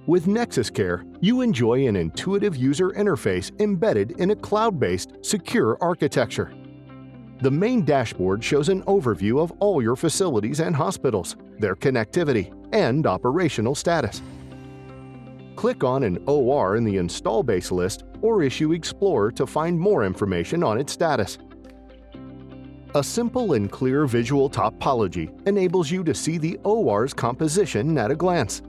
With Nexus Care, you enjoy an intuitive user interface embedded in a cloud-based, secure architecture. The main dashboard shows an overview of all your facilities and hospitals, their connectivity, and operational status. Click on an OR in the Install Base list or issue Explorer to find more information on its status. A simple and clear visual topology enables you to see the OR's composition at a glance.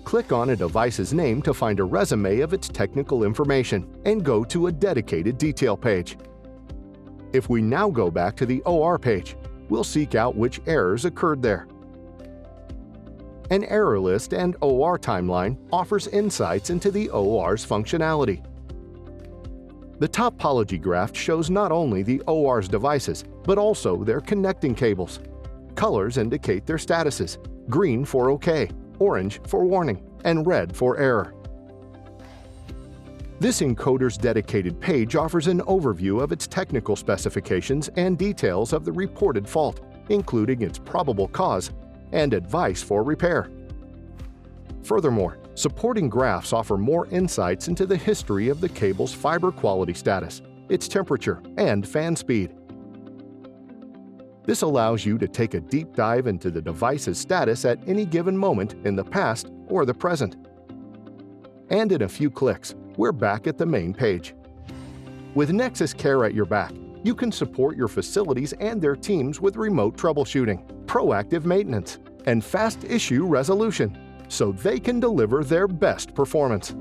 Click on a device's name to find a resume of its technical information and go to a dedicated detail page. If we now go back to the OR page, we'll seek out which errors occurred there. An error list and OR timeline offers insights into the OR's functionality. The topology graph shows not only the OR's devices, but also their connecting cables. Colors indicate their statuses: green for OK, orange for warning, and red for error. This encoder's dedicated page offers an overview of its technical specifications and details of the reported fault, including its probable cause and advice for repair. Furthermore, supporting graphs offer more insights into the history of the cable's fiber quality status, its temperature, and fan speed. This allows you to take a deep dive into the device's status at any given moment in the past or the present. And in a few clicks, we're back at the main page. With Nexus Care at your back, you can support your facilities and their teams with remote troubleshooting, proactive maintenance, and fast issue resolution, so they can deliver their best performance.